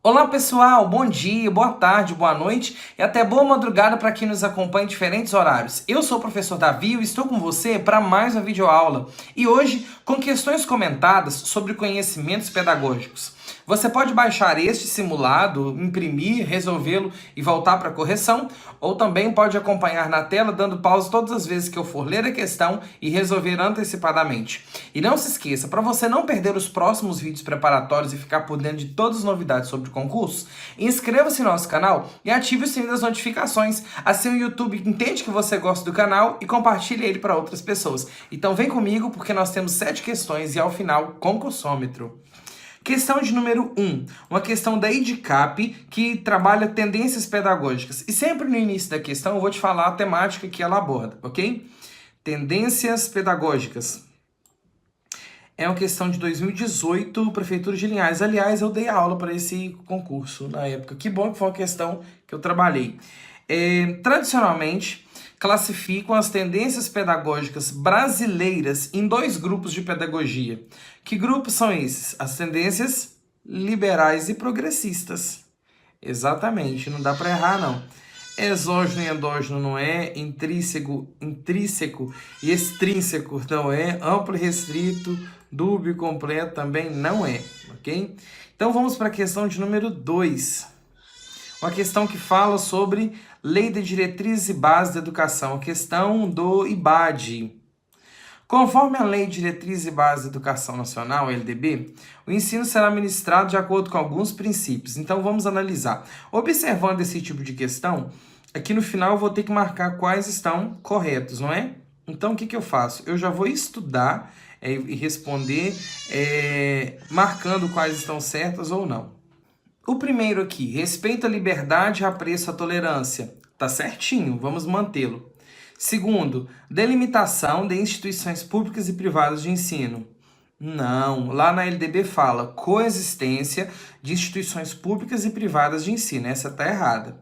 Olá pessoal, bom dia, boa tarde, boa noite e até boa madrugada para quem nos acompanha em diferentes horários. Eu sou o professor Davi e estou com você para mais uma videoaula e hoje com questões comentadas sobre conhecimentos pedagógicos. Você pode baixar este simulado, imprimir, resolvê-lo e voltar para a correção, ou também pode acompanhar na tela dando pausa todas as vezes que eu for ler a questão e resolver antecipadamente. E não se esqueça, para você não perder os próximos vídeos preparatórios e ficar por dentro de todas as novidades sobre o concurso, inscreva-se no nosso canal e ative o sininho das notificações. Assim o YouTube entende que você gosta do canal e compartilha ele para outras pessoas. Então vem comigo porque nós temos 7 questões e ao final, concursômetro. Questão de número 1, uma questão da IDCAP que trabalha tendências pedagógicas. E sempre no início da questão eu vou te falar a temática que ela aborda, ok? Tendências pedagógicas. É uma questão de 2018, Prefeitura de Linhares. Aliás, eu dei aula para esse concurso na época. Que bom que foi uma questão que eu trabalhei. Tradicionalmente, classificam as tendências pedagógicas brasileiras em 2 grupos de pedagogia. Que grupos são esses? As tendências liberais e progressistas. Exatamente, não dá para errar não. Exógeno e endógeno não é, intrínseco e extrínseco não é, amplo e restrito, dúbio e completo também não é, ok? Então vamos para a questão de número 2. Uma questão que fala sobre Lei de Diretrizes e Bases da Educação, a questão do IBAD. Conforme a Lei de Diretrizes e Bases da Educação Nacional, LDB, o ensino será ministrado de acordo com alguns princípios. Então vamos analisar. Observando esse tipo de questão, aqui no final eu vou ter que marcar quais estão corretos, não é? Então o que eu faço? Eu já vou estudar e responder marcando quais estão certas ou não. O primeiro aqui, respeito à liberdade, apreço à tolerância. Tá certinho, vamos mantê-lo. Segundo, delimitação de instituições públicas e privadas de ensino. Não, lá na LDB fala coexistência de instituições públicas e privadas de ensino. Essa tá errada.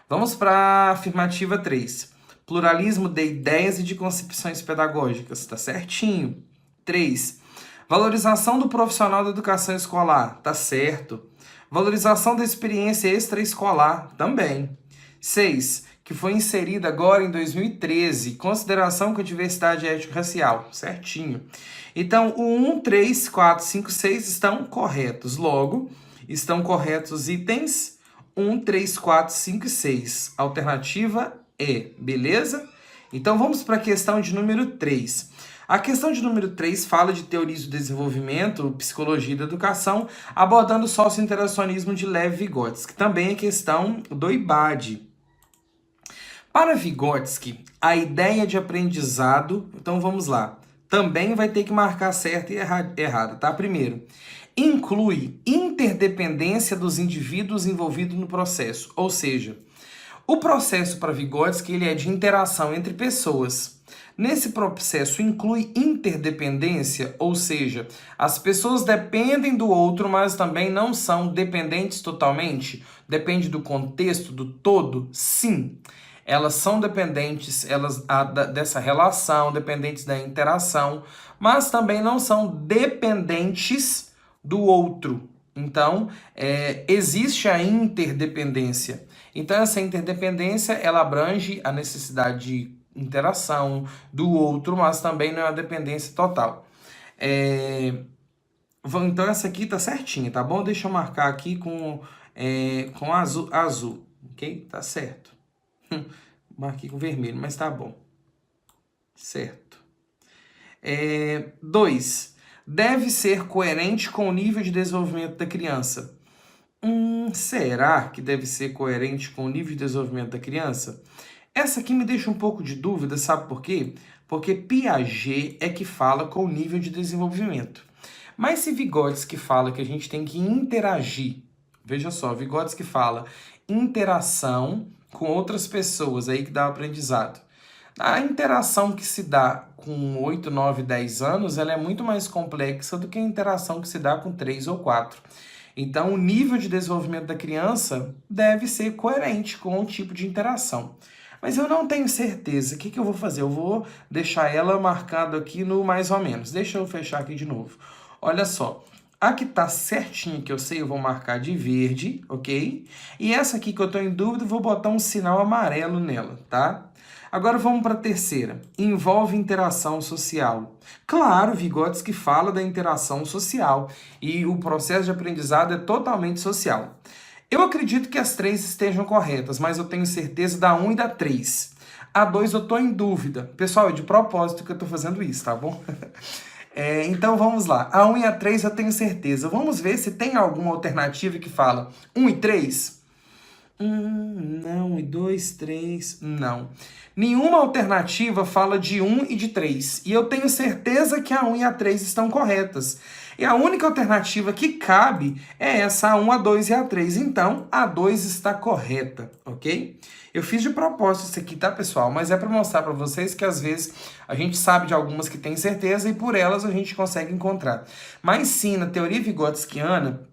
Vamos para a afirmativa 3. Pluralismo de ideias e de concepções pedagógicas. Tá certinho. 3. Valorização do profissional da educação escolar. Tá certo. Valorização da experiência extraescolar, também. 6. Que foi inserida agora em 2013, consideração com a diversidade étnico-racial, certinho. Então, o 1, 3, 4, 5, 6 estão corretos. Logo, estão corretos os itens 1, 3, 4, 5 e 6. Alternativa E, beleza? Então, vamos para a questão de número 3. A questão de número 3 fala de teorias do desenvolvimento, psicologia da educação, abordando o socio-interacionismo de Lev-Vygotsky, que também é questão do IBAD. Para Vygotsky, a ideia de aprendizado, então vamos lá, também vai ter que marcar certo e errado, tá? Primeiro, inclui interdependência dos indivíduos envolvidos no processo, ou seja, o processo para Vygotsky ele é de interação entre pessoas. Nesse processo inclui interdependência, ou seja, as pessoas dependem do outro, mas também não são dependentes totalmente. Depende do contexto, do todo? Sim. Elas são dependentes dessa relação, dependentes da interação, mas também não são dependentes do outro. Então, existe a interdependência. Então, essa interdependência, ela abrange a necessidade de interação do outro, mas também não é uma dependência total. Então, essa aqui tá certinha, tá bom? Deixa eu marcar aqui com azul, ok? Tá certo. Marquei com vermelho, mas tá bom. Certo. 2. Deve ser coerente com o nível de desenvolvimento da criança. Será que deve ser coerente com o nível de desenvolvimento da criança? Essa aqui me deixa um pouco de dúvida, sabe por quê? Porque Piaget é que fala com o nível de desenvolvimento. Mas se Vygotsky fala que a gente tem que interagir, veja só, Vygotsky fala interação com outras pessoas, aí que dá o aprendizado. A interação que se dá com 8, 9, 10 anos, ela é muito mais complexa do que a interação que se dá com 3 ou 4. Então, o nível de desenvolvimento da criança deve ser coerente com o tipo de interação. Mas eu não tenho certeza. O que eu vou fazer? Eu vou deixar ela marcada aqui no mais ou menos. Deixa eu fechar aqui de novo. Olha só. A que tá certinha, que eu sei, eu vou marcar de verde, ok? E essa aqui que eu tô em dúvida, eu vou botar um sinal amarelo nela, tá? Agora vamos para a terceira. Envolve interação social. Claro, Vygotsky fala da interação social e o processo de aprendizado é totalmente social. Eu acredito que as três estejam corretas, mas eu tenho certeza da 1 e da 3. A 2 eu tô em dúvida. Pessoal, é de propósito que eu tô fazendo isso, tá bom? Então vamos lá. A 1 e a 3 eu tenho certeza. Vamos ver se tem alguma alternativa que fala 1 e 3? Não. E 2, 3, não. Nenhuma alternativa fala de 1 e de 3. E eu tenho certeza que a 1 e a 3 estão corretas. E a única alternativa que cabe é essa, a 1, a 2 e a 3. Então, a 2 está correta, ok? Eu fiz de propósito isso aqui, tá, pessoal? Mas é para mostrar para vocês que, às vezes, a gente sabe de algumas que tem certeza e por elas a gente consegue encontrar. Mas sim, na teoria vygotskiana,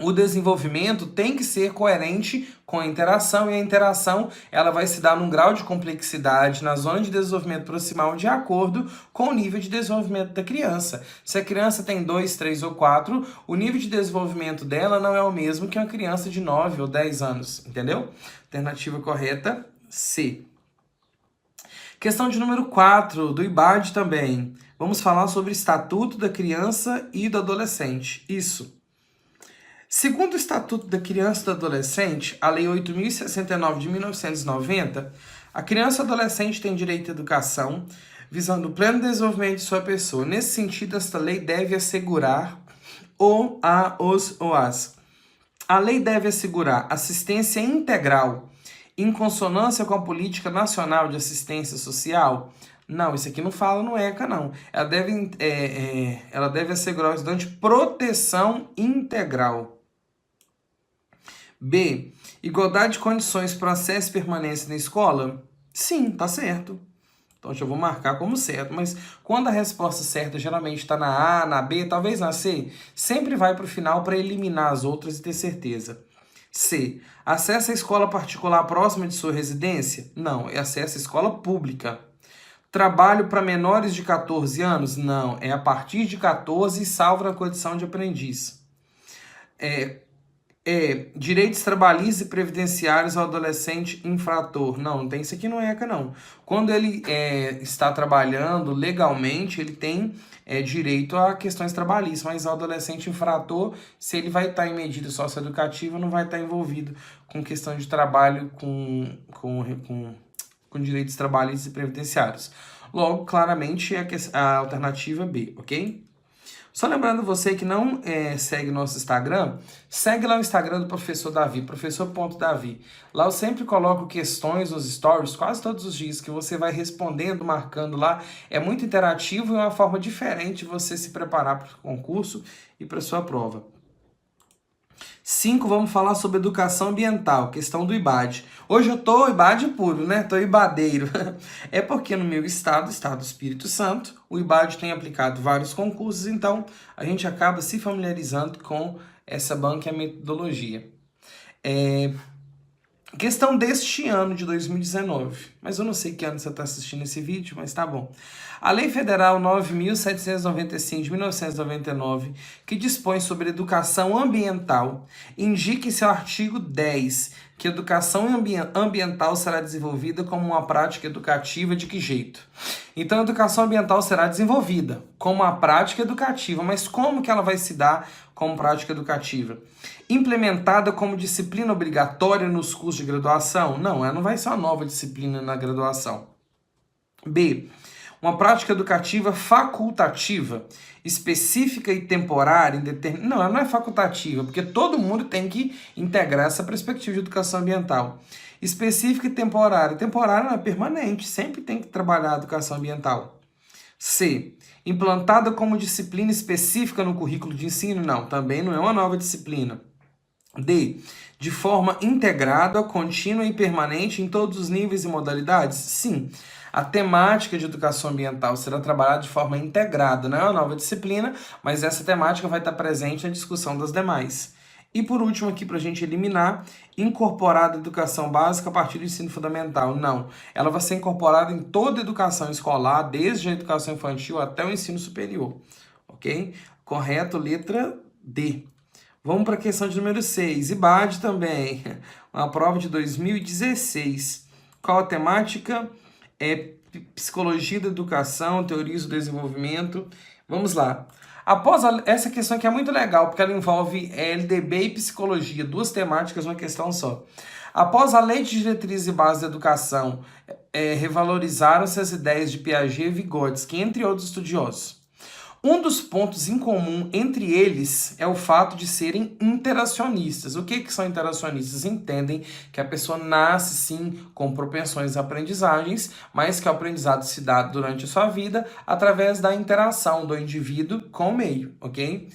o desenvolvimento tem que ser coerente com a interação, e a interação ela vai se dar num grau de complexidade na zona de desenvolvimento proximal de acordo com o nível de desenvolvimento da criança. Se a criança tem 2, 3 ou 4, o nível de desenvolvimento dela não é o mesmo que uma criança de 9 ou 10 anos, entendeu? Alternativa correta, C. Questão de número 4, do IBAD também. Vamos falar sobre o Estatuto da Criança e do Adolescente. Isso. Segundo o Estatuto da Criança e do Adolescente, a Lei 8.069 de 1990, a criança e o adolescente tem direito à educação, visando o pleno desenvolvimento de sua pessoa. Nesse sentido, esta lei deve assegurar a lei deve assegurar assistência integral em consonância com a Política Nacional de Assistência Social. Não, isso aqui não fala no ECA, não. Ela deve assegurar ao estudante proteção integral. B. Igualdade de condições para acesso e permanência na escola? Sim, tá certo. Então, eu vou marcar como certo. Mas quando a resposta certa geralmente está na A, na B, talvez na C, sempre vai para o final para eliminar as outras e ter certeza. C. Acesso à escola particular próxima de sua residência? Não, é acesso à escola pública. Trabalho para menores de 14 anos? Não, é a partir de 14, salvo na condição de aprendiz. Direitos trabalhistas e previdenciários ao adolescente infrator. Não tem isso aqui no ECA, não. Quando ele está trabalhando legalmente, ele tem direito a questões trabalhistas, mas o adolescente infrator, se ele vai estar em medida socioeducativa, não vai estar envolvido com questão de trabalho com direitos trabalhistas e previdenciários. Logo, claramente, é a alternativa B, ok? Só lembrando você que não segue nosso Instagram, segue lá o Instagram do professor Davi, professor.davi. Lá eu sempre coloco questões nos stories, quase todos os dias, que você vai respondendo, marcando lá. É muito interativo e é uma forma diferente de você se preparar para o concurso e para a sua prova. 5, vamos falar sobre educação ambiental, questão do IBAD. Hoje eu tô IBAD puro, né? Tô ibadeiro. É porque no meu estado do Espírito Santo, o IBAD tem aplicado vários concursos, então a gente acaba se familiarizando com essa banca e a metodologia. Questão deste ano de 2019, mas eu não sei que ano você está assistindo esse vídeo, mas tá bom. A Lei Federal 9.795 de 1999, que dispõe sobre educação ambiental, indica em seu artigo 10 que educação ambiental será desenvolvida como uma prática educativa de que jeito? Então, a educação ambiental será desenvolvida como uma prática educativa, mas como que ela vai se dar como prática educativa? Implementada como disciplina obrigatória nos cursos de graduação? Não, ela não vai ser uma nova disciplina na graduação. B. Uma prática educativa facultativa, específica e temporária, indeterminada. Não, ela não é facultativa, porque todo mundo tem que integrar essa perspectiva de educação ambiental. Específica e temporária. Temporária não é permanente, sempre tem que trabalhar a educação ambiental. C. Implantada como disciplina específica no currículo de ensino? Não, também não é uma nova disciplina. D. De forma integrada, contínua e permanente em todos os níveis e modalidades? Sim. A temática de educação ambiental será trabalhada de forma integrada, não é uma nova disciplina, mas essa temática vai estar presente na discussão das demais. E por último aqui, para a gente eliminar, incorporada a educação básica a partir do ensino fundamental. Não, ela vai ser incorporada em toda a educação escolar, desde a educação infantil até o ensino superior, ok? Correto, letra D. Vamos para a questão de número 6. IBAD também. Uma prova de 2016. Qual a temática? Psicologia da educação, teorias do desenvolvimento. Vamos lá. Essa questão aqui é muito legal, porque ela envolve LDB e psicologia, duas temáticas numa questão só. Após a Lei de Diretrizes e Bases da Educação, revalorizaram-se as ideias de Piaget e Vygotsky, entre outros estudiosos. Um dos pontos em comum entre eles é o fato de serem interacionistas. O que são interacionistas? Entendem que a pessoa nasce, sim, com propensões a aprendizagens, mas que o aprendizado se dá durante a sua vida através da interação do indivíduo com o meio, ok?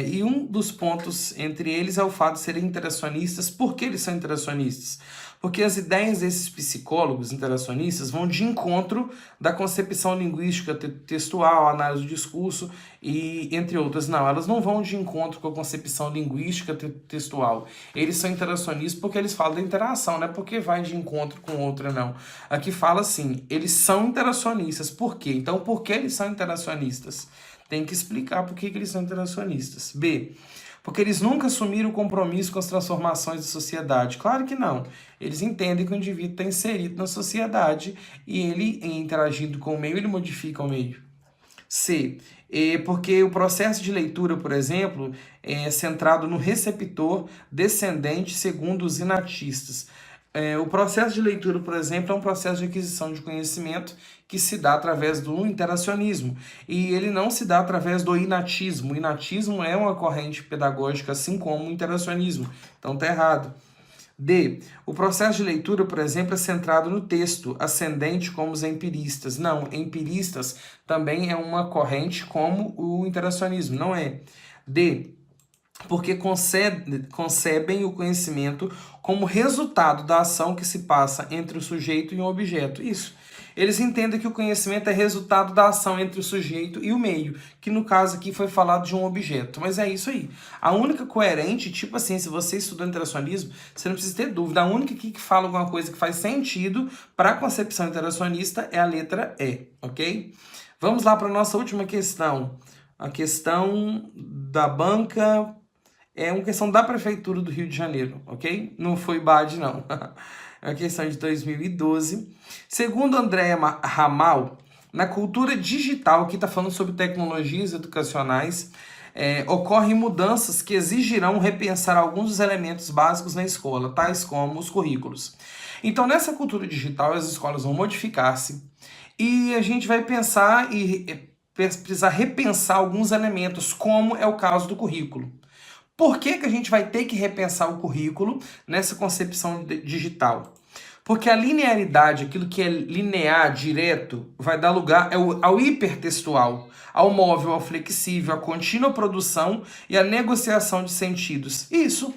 E um dos pontos entre eles é o fato de serem interacionistas. Por que eles são interacionistas? Porque as ideias desses psicólogos interacionistas vão de encontro da concepção linguística textual, análise do discurso e entre outras. Não, elas não vão de encontro com a concepção linguística textual. Eles são interacionistas porque eles falam da interação, não é porque vai de encontro com outra, não. Aqui fala assim, eles são interacionistas. Por quê? Então, por que eles são interacionistas? Tem que explicar por que eles são interacionistas. B. Porque eles nunca assumiram o compromisso com as transformações da sociedade. Claro que não. Eles entendem que o indivíduo está inserido na sociedade e ele, interagindo com o meio, ele modifica o meio. C. Porque o processo de leitura, por exemplo, é centrado no receptor descendente segundo os inatistas. O processo de leitura, por exemplo, é um processo de aquisição de conhecimento que se dá através do interacionismo. E ele não se dá através do inatismo. O inatismo é uma corrente pedagógica, assim como o interacionismo. Então tá errado. D. O processo de leitura, por exemplo, é centrado no texto, ascendente como os empiristas. Não, empiristas também é uma corrente como o interacionismo, não é. D. Porque concebem o conhecimento como resultado da ação que se passa entre o sujeito e o objeto. Isso. Eles entendem que o conhecimento é resultado da ação entre o sujeito e o meio, que no caso aqui foi falado de um objeto. Mas é isso aí. A única coerente, tipo assim, se você estudou interacionismo, você não precisa ter dúvida. A única aqui que fala alguma coisa que faz sentido para a concepção interacionista é a letra E, ok? Vamos lá para a nossa última questão. A questão da banca... É uma questão da Prefeitura do Rio de Janeiro, ok? Não foi IBAD, não. É uma questão de 2012. Segundo Andréa Ramal, na cultura digital, que está falando sobre tecnologias educacionais, ocorrem mudanças que exigirão repensar alguns dos elementos básicos na escola, tais como os currículos. Então, nessa cultura digital, as escolas vão modificar-se e a gente vai pensar e precisar repensar alguns elementos, como é o caso do currículo. Por que a gente vai ter que repensar o currículo nessa concepção digital? Porque a linearidade, aquilo que é linear, direto, vai dar lugar ao hipertextual, ao móvel, ao flexível, à contínua produção e à negociação de sentidos. Isso.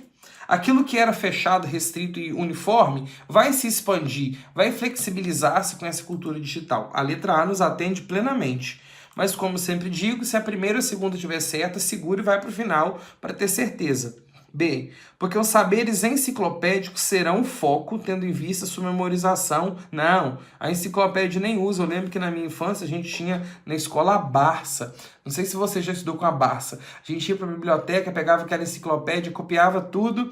Aquilo que era fechado, restrito e uniforme vai se expandir, vai flexibilizar-se com essa cultura digital. A letra A nos atende plenamente. Mas, como sempre digo, se a primeira ou a segunda estiver certa, segura e vai para o final para ter certeza. B. Porque os saberes enciclopédicos serão foco, tendo em vista sua memorização. Não, a enciclopédia nem usa. Eu lembro que na minha infância a gente tinha na escola a Barça. Não sei se você já estudou com a Barça. A gente ia para a biblioteca, pegava aquela enciclopédia, copiava tudo.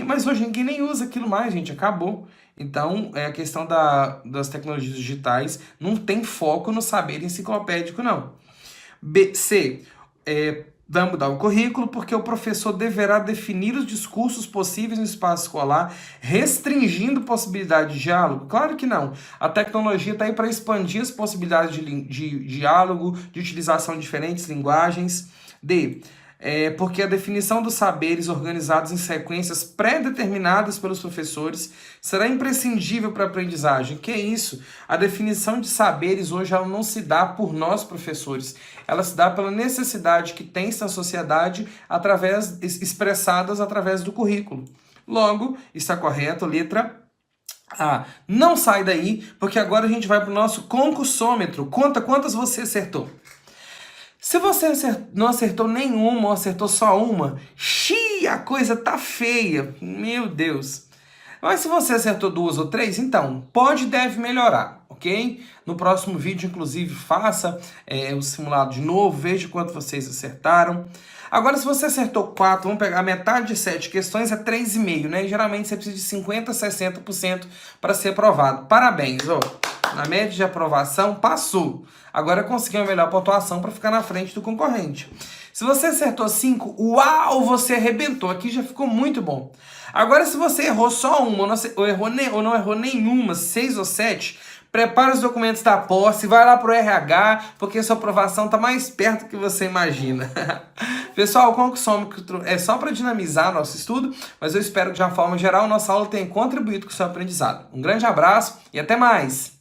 Mas hoje ninguém nem usa aquilo mais, gente. Acabou. Então, a questão das tecnologias digitais não tem foco no saber enciclopédico, não. C. Vai mudar o currículo porque o professor deverá definir os discursos possíveis no espaço escolar, restringindo possibilidade de diálogo? Claro que não. A tecnologia está aí para expandir as possibilidades de diálogo, de utilização de diferentes linguagens. D. Porque a definição dos saberes organizados em sequências pré-determinadas pelos professores será imprescindível para a aprendizagem. Que é isso? A definição de saberes hoje ela não se dá por nós, professores. Ela se dá pela necessidade que tem-se na sociedade expressadas através do currículo. Logo, está correto, letra A. Não sai daí, porque agora a gente vai para o nosso concursômetro. Conta quantas você acertou. Se você não acertou nenhuma ou acertou só uma, a coisa tá feia, meu Deus. Mas se você acertou 2 ou 3, então pode e deve melhorar, ok? No próximo vídeo, inclusive, faça o simulado de novo, veja quanto vocês acertaram. Agora, se você acertou 4, vamos pegar metade de 7 questões, é 3,5, né? E geralmente você precisa de 50% a 60% para ser aprovado. Parabéns, ó. Na média de aprovação, passou. Agora conseguiu a melhor pontuação para ficar na frente do concorrente. Se você acertou 5, uau, você arrebentou. Aqui já ficou muito bom. Agora, se você errou só uma, ou não errou nenhuma, 6 ou 7, prepara os documentos da posse, vai lá pro RH, porque sua aprovação está mais perto do que você imagina. Pessoal, o Conquistômetro é só para dinamizar nosso estudo, mas eu espero que, de uma forma geral, nossa aula tenha contribuído com o seu aprendizado. Um grande abraço e até mais!